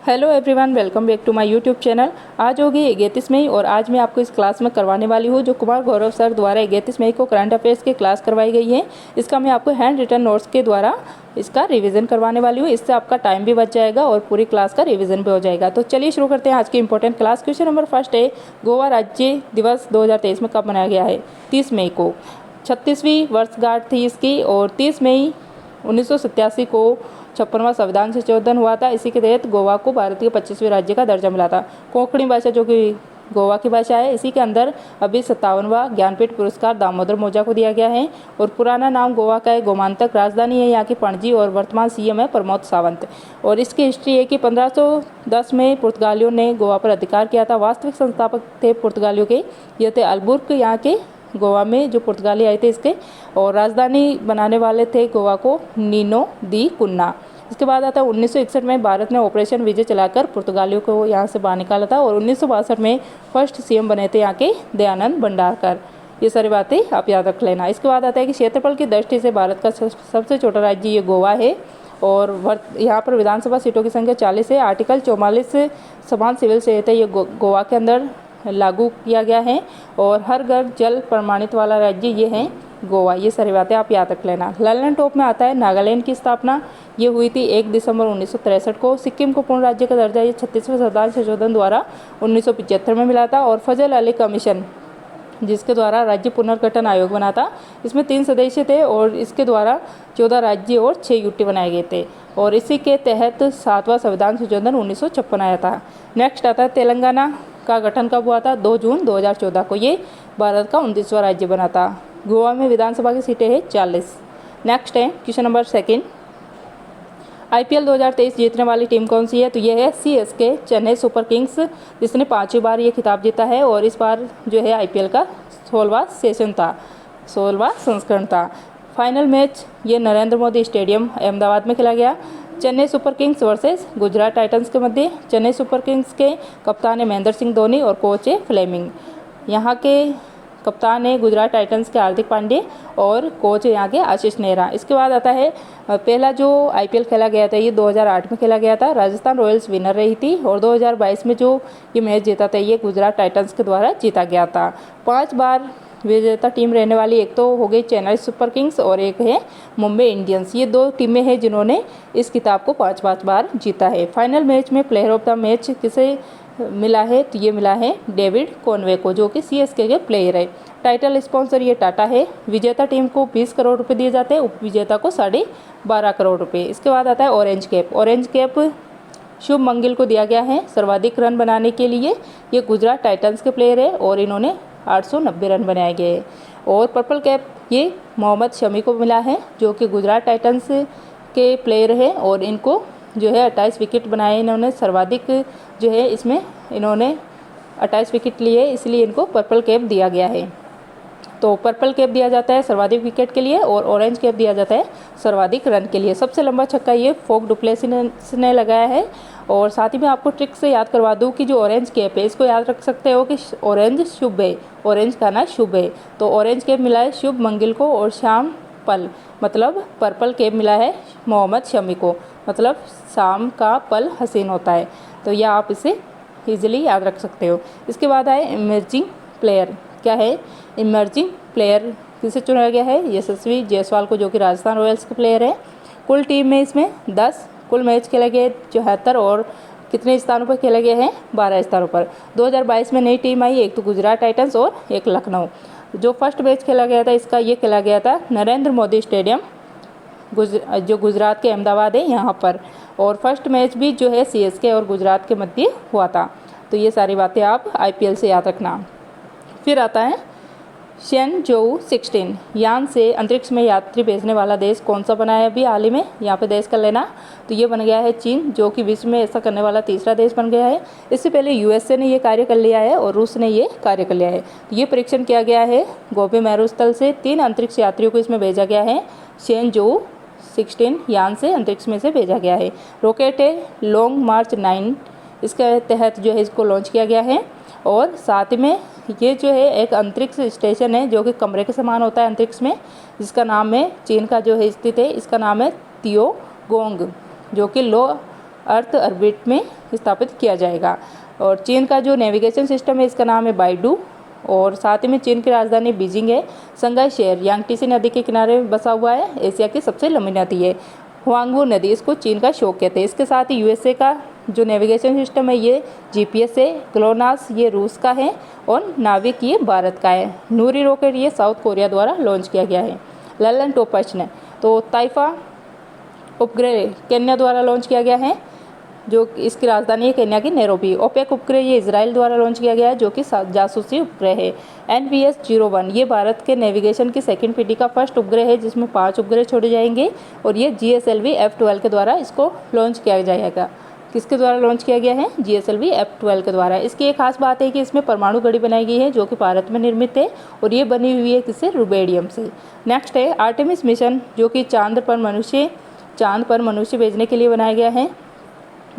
Hello everyone, welcome back to my YouTube channel. आज होगी 31 मई और आज मैं आपको इस क्लास में करवाने वाली हूँ जो कुमार गौरव सर द्वारा 31 मई को करंट अफेयर्स की क्लास करवाई गई है। इसका मैं आपको हैंड रिटन नोट्स के द्वारा इसका रिवीजन करवाने वाली हूँ। इससे आपका टाइम भी बच जाएगा और पूरी क्लास का रिवीजन भी हो जाएगा। तो चलिए शुरू करते हैं आज की important class. Question number first है, गोवा राज्य दिवस 2023 में कब मनाया गया है? 30 मई को। 36वीं वर्षगांठ थी इसकी और 30 मई 1987 को 56वां संविधान संशोधन हुआ था। इसी के तहत गोवा को भारत के 25वें राज्य का दर्जा मिला था। कोंकणी भाषा जो कि गोवा की भाषा है, इसी के अंदर अभी 57वां ज्ञानपीठ पुरस्कार दामोदर मोजा को दिया गया है। और पुराना नाम गोवा का है गोमांतक। राजधानी है यहाँ की पणजी और वर्तमान सीएम है प्रमोद सावंत। और इसकी हिस्ट्री है कि 1510 में पुर्तगालियों ने गोवा पर अधिकार किया था। वास्तविक संस्थापक थे पुर्तगालियों के, ये थे अल्बुर्क, यहाँ के गोवा में जो पुर्तगाली आए थे इसके। और राजधानी बनाने वाले थे गोवा को नीनो दी कुन्ना। इसके बाद आता है 1961 में भारत ने ऑपरेशन विजय चलाकर पुर्तगालियों को यहाँ से बाहर निकाला था। और 1962 में फर्स्ट सीएम बने थे यहाँ के दयानंद भंडारकर। ये सारी बातें आप याद रख लेना। इसके बाद आता है कि क्षेत्रफल की दृष्टि से भारत का सबसे छोटा राज्य ये गोवा है। और यहाँ पर विधानसभा सीटों की संख्या 40 है। आर्टिकल 44 समान सिविल सेहत है, ये गोवा के अंदर लागू किया गया है। और हर घर जल प्रमाणित वाला राज्य ये है गोवा। ये सारी बातें आप याद रख लेना। लैंड टॉप में आता है नागालैंड की स्थापना, ये हुई थी 1 दिसंबर 1963 को। सिक्किम को पूर्ण राज्य का दर्जा ये 36वें संविधान संशोधन द्वारा 1975 में मिला था। और फजल अली कमीशन जिसके द्वारा राज्य पुनर्गठन आयोग बना था, इसमें 3 सदस्य थे और इसके द्वारा 14 राज्य और 6 यूटी बनाए गए थे। और इसी के तहत 7वां संविधान संशोधन 1956 आया था। नेक्स्ट आता है तेलंगाना का गठन कब हुआ था? 2 जून 2014 को। ये भारत का 29वां राज्य बना था। गोवा में विधानसभा की सीटें हैं 40। नेक्स्ट है क्वेश्चन नंबर सेकंड, आईपीएल 2023 जीतने वाली टीम कौन सी है? तो ये है सीएसके, चेन्नई सुपर किंग्स, जिसने 5वीं बार ये खिताब जीता है। और इस बार जो है आईपीएल का 16वां सेशन था, 16वां संस्करण था। फाइनल मैच ये नरेंद्र मोदी स्टेडियम अहमदाबाद में खेला गया। Chennai super Kings versus Gujarat Titans के मध्य। चेन्नई सुपर किंग्स के कप्तान है महेंद्र सिंह धोनी और कोच है फ्लेमिंग। यहाँ के कप्तान है गुजरात टाइटंस के हार्दिक पांड्या और कोच है यहाँ के आशीष नेहरा। इसके बाद आता है पहला जो आईपीएल खेला गया था ये 2008 में खेला गया था। राजस्थान रॉयल्स विनर रही थी। और 2022 में जो ये मैच जीता था ये गुजरात टाइटंस के द्वारा जीता गया था। 5 बार विजेता टीम रहने वाली एक तो हो गई चेन्नई सुपर किंग्स और एक है मुंबई इंडियंस। ये 2 टीमें हैं जिन्होंने इस खिताब को 5-5 बार जीता है। फाइनल मैच में प्लेयर ऑफ द मैच किसे मिला है? तो ये मिला है डेविड कॉनवे को, जो कि सीएसके के प्लेयर है। टाइटल स्पॉन्सर ये टाटा है। विजेता टीम को 20 करोड़ रुपए दिए जाते हैं, उपविजेता को 12.5 करोड़ रुपए। इसके बाद आता है ऑरेंज कैप। ऑरेंज कैप शुभ मंगिल को दिया गया है सर्वाधिक रन बनाने के लिए। ये गुजरात टाइटंस के प्लेयर है और इन्होंने 890 रन बनाए गए। और पर्पल कैप ये मोहम्मद शमी को मिला है, जो कि गुजरात टाइटंस के प्लेयर है। और इनको जो है 28 विकेट बनाए इन्होंने, सर्वाधिक जो है इसमें इन्होंने 28 विकेट लिए, इसलिए इनको पर्पल कैप दिया गया है। तो पर्पल कैप दिया जाता है सर्वाधिक विकेट के लिए और ऑरेंज कैप दिया जाता है सर्वाधिक रन के लिए। सबसे लंबा छक्का ये फोक डुप्लेसिस ने लगाया है। और साथ ही मैं आपको ट्रिक से याद करवा दूं कि जो ऑरेंज कैप है इसको याद रख सकते हो कि ऑरेंज शुभ है, ऑरेंज का ना शुभ है। तो ऑरेंज कैप मिला है शुभ मंगिल को और शाम पल, मतलब पर्पल कैप मिला है मोहम्मद शमी को, मतलब शाम का पल हसीन होता है। तो यह आप इसे ईजिली याद रख सकते हो। इसके बाद आए इमर्जिंग प्लेयर। क्या है इमर्जिंग प्लेयर? किसे चुना गया है? यशस्वी जायसवाल को, जो कि राजस्थान रॉयल्स के प्लेयर है। कुल टीम में इसमें 10 कुल मैच खेले गए 74 और कितने स्थानों पर खेले गए हैं? 12 स्थानों पर। 2022 में नई टीम आई, एक तो गुजरात टाइटंस और एक लखनऊ। जो फर्स्ट मैच खेला गया था इसका ये खेला गया था नरेंद्र मोदी स्टेडियम, जो गुजरात के अहमदाबाद है यहाँ पर। और फर्स्ट मैच भी जो है सीएसके और गुजरात के मध्य हुआ था। तो ये सारी बातें आप आईपीएल से याद रखना। फिर आता है शेनज़ोउ 16 यान से अंतरिक्ष में यात्री भेजने वाला देश कौन सा बना है? अभी हाल ही में यहाँ पे देश कर लेना। तो ये बन गया है चीन, जो कि विश्व में ऐसा करने वाला तीसरा देश बन गया है। इससे पहले यूएसए ने ये कार्य कर लिया है और रूस ने ये कार्य कर लिया है। तो ये परीक्षण किया गया है गोबी मरुस्थल से। 3 अंतरिक्ष यात्रियों को इसमें भेजा गया है। शेनज़ोउ 16 यान से अंतरिक्ष में से भेजा गया है। रॉकेट है लॉन्ग मार्च 9, इसके तहत जो है इसको लॉन्च किया गया है। और साथ में ये जो है एक अंतरिक्ष स्टेशन है जो कि कमरे के समान होता है अंतरिक्ष में, जिसका नाम है, चीन का जो है स्थित है, इसका नाम है तियोगोंग, जो कि लो अर्थ ऑर्बिट में स्थापित किया जाएगा। और चीन का जो नेविगेशन सिस्टम है इसका नाम है बाइडू। और साथ ही में चीन की राजधानी बीजिंग है। संघाई शहर यांगटीसी नदी के किनारे बसा हुआ है। एशिया की सबसे लंबी नदी है हुआंगबो नदी, इसको चीन का शोक कहते हैं। इसके साथ ही यूएसए का जो नेविगेशन सिस्टम है ये जीपीएस है। ग्लोनास ये रूस का है और नाविक ये भारत का है। नूरी रॉकेट ये साउथ कोरिया द्वारा लॉन्च किया गया है। ललन टोपचन तो ताइफा उपग्रह केन्या द्वारा लॉन्च किया गया है, जो इसकी राजधानी है केन्या की नैरोबी। ओपेक उपग्रह ये इजराइल द्वारा लॉन्च किया गया है, जो कि जासूसी उपग्रह है। NPS-01 ये भारत के नेविगेशन की सेकंड पीढ़ी का फर्स्ट उपग्रह है, जिसमें 5 उपग्रह छोड़े जाएंगे और ये GSLV F12 के द्वारा इसको लॉन्च किया जाएगा। किसके द्वारा लॉन्च किया गया है? GSLV F12 के द्वारा। इसकी एक खास बात है कि इसमें परमाणु घड़ी बनाई गई है, जो कि भारत में निर्मित है और ये बनी हुई है किससे? रुबेडियम से। नेक्स्ट है आर्टेमिस मिशन, जो कि चांद पर मनुष्य भेजने के लिए बनाया गया है।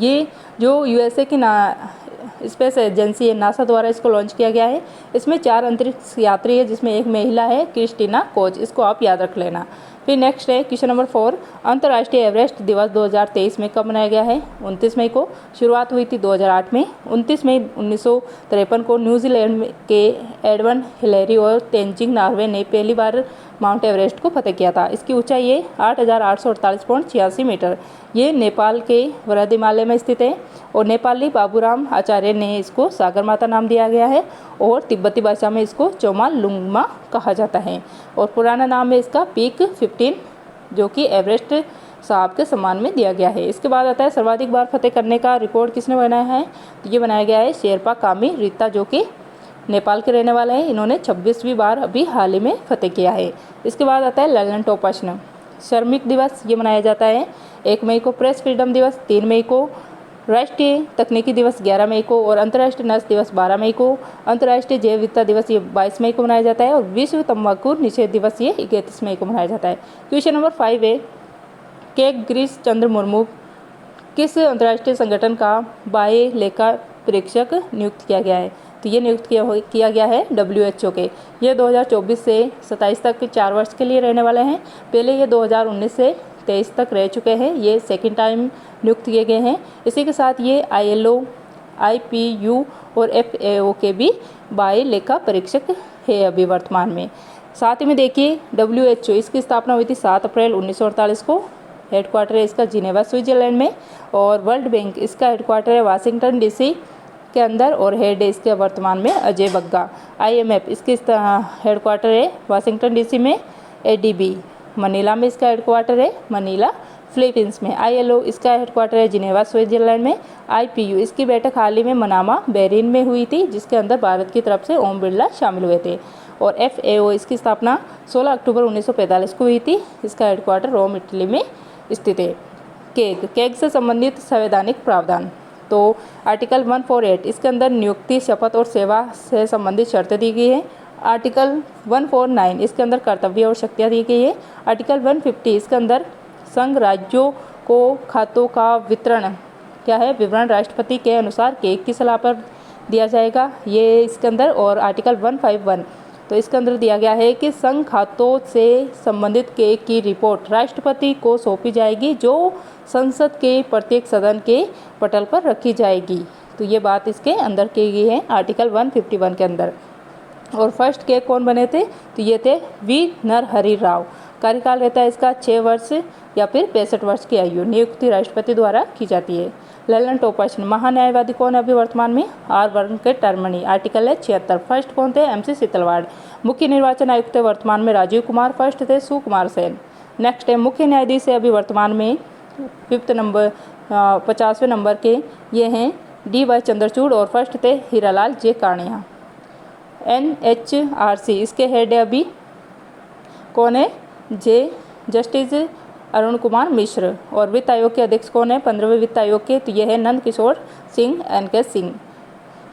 ये जो यूएसए की स्पेस एजेंसी है नासा द्वारा इसको लॉन्च किया गया है। इसमें 4 अंतरिक्ष यात्री है, जिसमें एक महिला है क्रिस्टीना कोच, इसको आप याद रख लेना। फिर नेक्स्ट है क्वेश्चन नंबर 4, अंतर्राष्ट्रीय एवरेस्ट दिवस 2023 में कब मनाया गया है? 29 मई को। शुरुआत हुई थी 2008 में। 29 मई 1953 को न्यूजीलैंड के एडवन हिलेरी और तेंजिंग नॉर्वे ने पहली बार माउंट एवरेस्ट को फतेह किया था। इसकी ऊंचाई है 8,848.86 मीटर। ये नेपाल के वृहद हिमालय में स्थित है और नेपाली बाबूराम आचार्य ने इसको सागर माता नाम दिया गया है और तिब्बती भाषा में इसको चोमालुंगमा कहा जाता है। और पुराना नाम है इसका पीक 15, जो कि एवरेस्ट साहब के सम्मान में दिया गया है। इसके बाद आता है सर्वाधिक बार फतेह करने का रिकॉर्ड किसने बनाया है? तो ये बनाया गया है शेरपा कामी रीता, जो कि नेपाल के रहने वाले हैं। इन्होंने 26वीं बार अभी हाल ही में फतेह किया है। इसके बाद आता है ललन टोपचन श्रमिक दिवस, ये मनाया जाता है 1 मई को। प्रेस फ्रीडम दिवस 3 मई को। राष्ट्रीय तकनीकी दिवस 11 मई को और अंतर्राष्ट्रीय नर्स दिवस 12 मई को। अंतर्राष्ट्रीय जैव विविधता दिवस ये 22 मई को मनाया जाता है और विश्व तंबाकू निषेध दिवस ये 31 मई को मनाया जाता है। क्वेश्चन नंबर 5 है के गिरीश चंद्र मुर्मू किस अंतर्राष्ट्रीय संगठन का बाह्य लेखा परीक्षक नियुक्त किया गया है? तो ये नियुक्त किया गया है WHO के। ये 2024 से 27 तक 4 वर्ष के लिए रहने वाले हैं। पहले ये 2019 से 23 तक रह चुके हैं। ये सेकंड टाइम नियुक्त किए गए हैं। इसी के साथ ये ILO, IPU और FAO के भी बाह्य लेखा परीक्षक है अभी वर्तमान में। साथ ही में देखिए WHO इसकी स्थापना हुई थी 7 अप्रैल 1948 को। हेडक्वार्टर है इसका जिनेवा स्विट्जरलैंड में। और वर्ल्ड बैंक इसका हेडक्वार्टर है वाशिंगटन DC के अंदर और हेड है इसके वर्तमान में अजय बग्गा। IMF इसकी हेडक्वार्टर है वाशिंगटन DC में। ADB मनीला में इसका हेडक्वार्टर है, मनीला फिलीपींस में। ILO इसका हेडक्वार्टर है जिनेवा स्विट्जरलैंड में। IPU इसकी बैठक हाल ही में मनामा बहरीन में हुई थी, जिसके अंदर भारत की तरफ से ओम बिरला शामिल हुए थे। और FAO इसकी स्थापना 16 अक्टूबर 1945 को हुई थी। इसका हेडक्वार्टर रोम इटली में स्थित है। केग से संबंधित संवैधानिक प्रावधान तो आर्टिकल 148 इसके अंदर नियुक्ति, शपथ और सेवा से संबंधित शर्तें दी गई है। आर्टिकल 149 इसके अंदर कर्तव्य और शक्तियाँ दी गई है। आर्टिकल 150 इसके अंदर संघ राज्यों को खातों का विवरण राष्ट्रपति के अनुसार केग की सलाह पर दिया जाएगा, ये इसके अंदर। और आर्टिकल 151 तो इसके अंदर दिया गया है कि संघ खातों से संबंधित केग की रिपोर्ट राष्ट्रपति को सौंपी जाएगी, जो संसद के प्रत्येक सदन के पटल पर रखी जाएगी। तो ये बात इसके अंदर की गई है आर्टिकल 151 के अंदर। और फर्स्ट केग कौन बने थे? तो ये थे वी नरहरि राव। कार्यकाल रहता है इसका 6 वर्ष या फिर 65 वर्ष की आयु। नियुक्ति राष्ट्रपति द्वारा की जाती है। ललन टोपचन महान्यायवादी कौन है अभी वर्तमान में? R वर्ग के टर्मनी। आर्टिकल है 76। फर्स्ट कौन थे? MC सीतलवाड़। मुख्य निर्वाचन आयुक्त वर्तमान में राजीव कुमार। फर्स्ट थे सुकुमार सेन। नेक्स्ट है मुख्य न्यायाधीश है अभी वर्तमान में 50वें नंबर के ये हैं DY चंद्रचूड़ और फर्स्ट थे हीरालाल J कानिया। NHRC इसके हेड है अभी कौन है? जस्टिस अरुण कुमार मिश्र। और वित्त आयोग के अध्यक्ष कौन है? 15वें वित्त आयोग के? तो ये है Nand Kishore Singh NK Singh.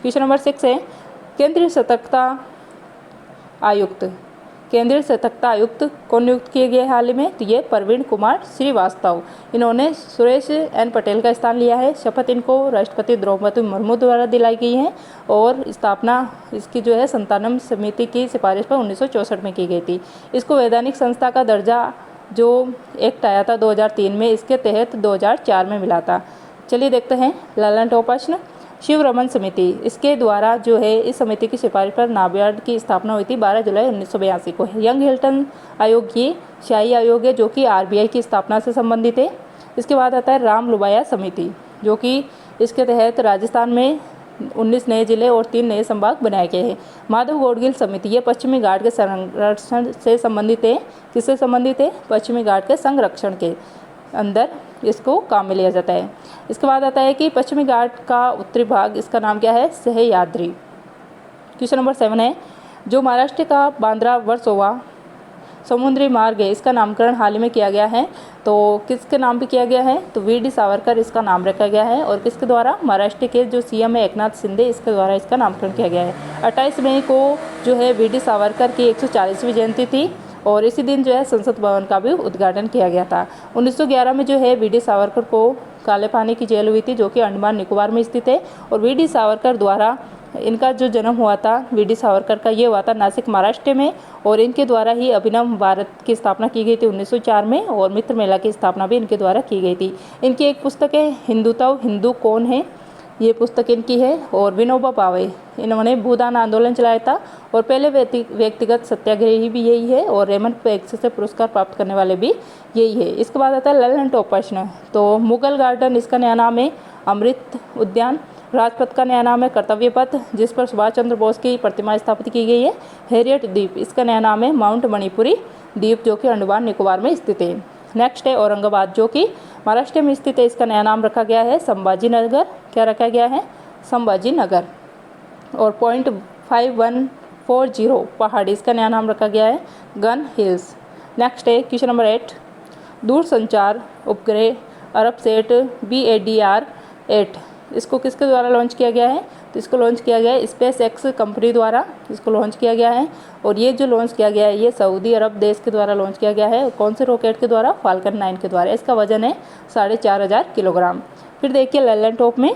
Question number 6 है केंद्रीय सतर्कता आयुक्त। केंद्रीय सतर्कता आयुक्त कौन नियुक्त किए गए हाल ही में? तो ये प्रवीण कुमार श्रीवास्तव। इन्होंने सुरेश N पटेल का स्थान लिया है। शपथ इनको राष्ट्रपति द्रौपदी मुर्मू द्वारा दिलाई गई है और स्थापना इसकी जो है संतानम समिति की सिफारिश पर 1964 में की गई थी। इसको वैधानिक संस्था का दर्जा जो एक्ट आया था 2003 में, इसके तहत 2004 में मिला था। चलिए देखते हैं ललन टॉप प्रश्न। शिव रमन समिति, इसके द्वारा जो है इस समिति की सिफारिश पर नाबार्ड की स्थापना हुई थी 12 जुलाई 1982 को। यंग हिल्टन आयोग ये शाही आयोग है जो कि आरबीआई की स्थापना से संबंधित है। इसके बाद आता है राम लुबाया समिति, जो कि इसके तहत राजस्थान में 19 नए जिले और 3 नए संभाग बनाए गए हैं। माधव गौडगिल समिति, ये पश्चिमी घाट के संरक्षण से संबंधित है। किससे संबंधित है? पश्चिमी घाट के संरक्षण के अंदर इसको काम में लिया जाता है। इसके बाद आता है कि पश्चिमी घाट का उत्तरी भाग, इसका नाम क्या है? सह्याद्री। क्वेश्चन नंबर 7 है, जो महाराष्ट्र का बांद्रा वर्सोवा समुद्री मार्ग है, इसका नामकरण हाल ही में किया गया है। तो किसके नाम पे किया गया है? तो वी.डी. सावरकर इसका नाम रखा गया है। और किसके द्वारा? महाराष्ट्र के जो सीएम है एकनाथ शिंदे, इसके द्वारा इसका नामकरण किया गया है। 28 मई को जो है वी.डी. सावरकर की 140वीं जयंती थी और इसी दिन जो है संसद भवन का भी उद्घाटन किया गया था। 1911 में जो है वी.डी. सावरकर को काले पानी की जेल हुई थी, जो कि अंडमान निकोबार में स्थित है। और वी.डी. सावरकर द्वारा इनका जो जन्म हुआ था, वी.डी. सावरकर का, ये हुआ था नासिक महाराष्ट्र में। और इनके द्वारा ही अभिनव भारत की स्थापना की गई थी 1904 में, और मित्र मेला की स्थापना भी इनके द्वारा की गई थी। इनकी एक पुस्तक है हिंदुत्व हिंदू कौन है, ये पुस्तक इनकी है। और विनोबा भावे, इन्होंने भूदान आंदोलन चलाया था और पहले व्यक्तिगत सत्याग्रही भी यही है और रेमन मैग्सेसे पुरस्कार प्राप्त करने वाले भी यही है। इसके बाद आता है ललन टॉप प्रश्न। तो मुगल गार्डन, इसका नया नाम है अमृत उद्यान। राजपथ का नया नाम है कर्तव्य पथ, जिस पर सुभाष चंद्र बोस की प्रतिमा स्थापित की गई है। हैरियट द्वीप, इसका नया नाम है माउंट मणिपुरी द्वीप, जो कि अंडमान निकोबार में स्थित है। नेक्स्ट है औरंगाबाद, जो कि महाराष्ट्र में स्थित है। इसका नया नाम रखा गया है संभाजी नगर। क्या रखा गया है? संभाजी नगर। और 0.5140 पहाड़ी, इसका नया नाम रखा गया है गन हिल्स। नेक्स्ट है क्वेश्चन नंबर 8, दूरसंचार उपग्रह अरबसेट BADR-8, इसको किसके द्वारा लॉन्च किया गया है? तो इसको लॉन्च किया गया है स्पेस एक्स कंपनी द्वारा, इसको लॉन्च किया गया है। और ये जो लॉन्च किया गया है ये सऊदी अरब देश के द्वारा लॉन्च किया गया है। कौन से रॉकेट के द्वारा? फाल्कन 9 के द्वारा। इसका वजन है 4500 किलोग्राम। फिर देखिए ललन टॉप में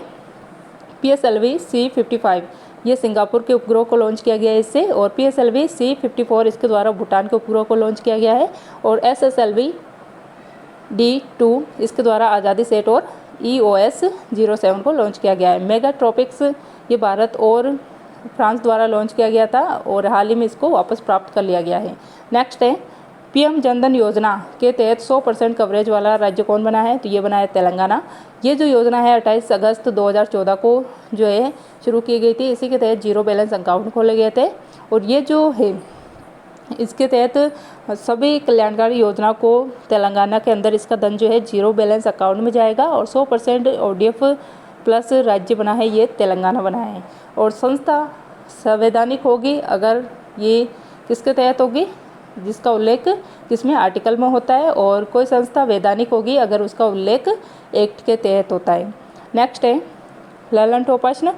PSLV C-55, ये सिंगापुर के उपग्रह को लॉन्च किया गया है इससे। और PSLV C-54 इसके द्वारा भूटान के उपग्रह को लॉन्च किया गया है। और SSLV D2 इसके द्वारा आज़ादी सेट और EOS 07 को लॉन्च किया गया है। मेगाट्रॉपिक्स, ये भारत और फ्रांस द्वारा लॉन्च किया गया था और हाल ही में इसको वापस प्राप्त कर लिया गया है। नेक्स्ट है PM जनधन योजना के तहत 100% कवरेज वाला राज्य कौन बना है? तो ये बना है तेलंगाना। ये जो योजना है 28 अगस्त 2014 को जो है शुरू की गई थी। इसी के तहत जीरो बैलेंस अकाउंट खोले गए थे। और ये जो है इसके तहत सभी कल्याणकारी योजना को तेलंगाना के अंदर इसका धन जो है जीरो बैलेंस अकाउंट में जाएगा। और 100% ODF प्लस राज्य बना है, ये तेलंगाना बना है। और संस्था संवैधानिक होगी अगर ये किसके तहत होगी? जिसका उल्लेख किसमें? आर्टिकल में होता है। और कोई संस्था वैधानिक होगी अगर उसका उल्लेख एक्ट के तहत होता है। नेक्स्ट है ललन टॉप प्रश्न,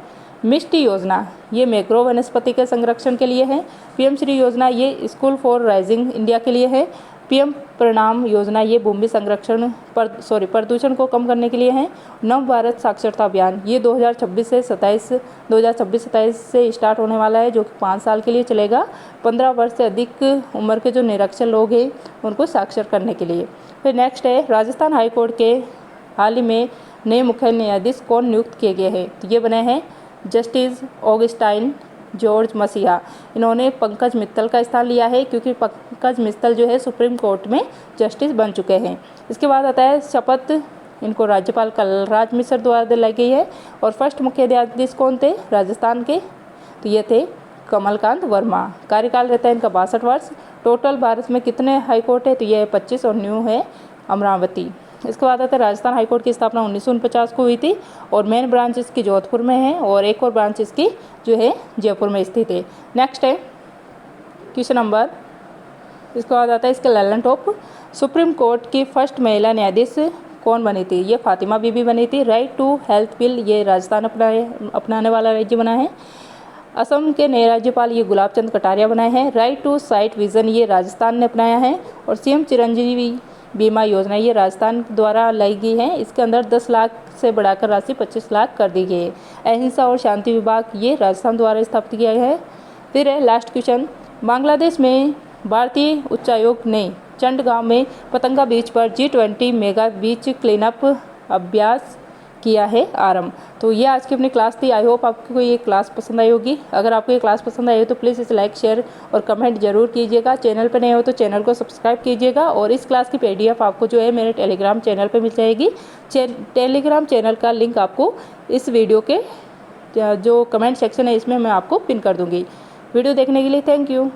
मिष्टी योजना, ये मैक्रो वनस्पति के संरक्षण के लिए है। PM श्री योजना, ये स्कूल फॉर राइजिंग इंडिया के लिए है। PM प्रणाम योजना, ये भूमि संरक्षण प्रदूषण को कम करने के लिए है। नव भारत साक्षरता अभियान, ये 2026-27 से स्टार्ट होने वाला है, जो कि 5 साल के लिए चलेगा। 15 वर्ष से अधिक उम्र के जो निरक्षर लोग हैं उनको साक्षर करने के लिए। फिर नेक्स्ट है राजस्थान हाईकोर्ट के हाल ही में नए मुख्य न्यायाधीश कौन नियुक्त किए गए हैं? तो ये बने हैं जस्टिस ऑगस्टाइन जॉर्ज मसीहा। इन्होंने पंकज मित्तल का स्थान लिया है, क्योंकि पंकज मित्तल जो है सुप्रीम कोर्ट में जस्टिस बन चुके हैं। इसके बाद आता है शपथ, इनको राज्यपाल कलराज मिश्र द्वारा दिलाई गई है। और फर्स्ट मुख्य न्यायाधीश कौन थे राजस्थान के? तो ये थे कमलकांत वर्मा। कार्यकाल रहता है इनका 62 वर्ष। टोटल भारत में कितने हाईकोर्ट है? तो ये 25 और न्यू है अमरावती। इसके बाद आता है राजस्थान हाईकोर्ट की स्थापना 1949 को हुई थी और मेन ब्रांच इसकी जोधपुर में है और एक और ब्रांच इसकी जो है जयपुर में स्थित है। नेक्स्ट है क्वेश्चन नंबर, इसके बाद आता है इसके ललन टॉप, सुप्रीम कोर्ट की फर्स्ट महिला न्यायाधीश कौन बनी थी? ये फातिमा बीबी बनी थी। राइट टू हेल्थ बिल, ये राजस्थान अपनाने वाला राज्य बना है। असम के नए राज्यपाल ये गुलाब चंद कटारिया बनाए हैं। राइट टू साइट विजन, ये राजस्थान ने अपनाया है। और CM चिरंजीवी बीमा योजना, ये राजस्थान द्वारा लाई गई है। इसके अंदर 10 लाख से बढ़ाकर राशि 25 लाख कर दी गई है। अहिंसा और शांति विभाग, ये राजस्थान द्वारा स्थापित किया है। फिर है लास्ट क्वेश्चन, बांग्लादेश में भारतीय उच्चायोग ने चंडगांव में पतंगा बीच पर G20 मेगा बीच क्लीनअप अभ्यास किया है आरंभ। तो ये आज की अपनी क्लास थी। आई होप आपको ये क्लास पसंद आई होगी। अगर आपको ये क्लास पसंद आई हो तो प्लीज़ इसे लाइक, शेयर और कमेंट जरूर कीजिएगा। चैनल पर नए हो तो चैनल को सब्सक्राइब कीजिएगा। और इस क्लास की PDF आपको जो है मेरे टेलीग्राम चैनल पर मिल जाएगी। टेलीग्राम चैनल का लिंक आपको इस वीडियो के जो कमेंट सेक्शन है इसमें मैं आपको पिन कर दूँगी। वीडियो देखने के लिए थैंक यू।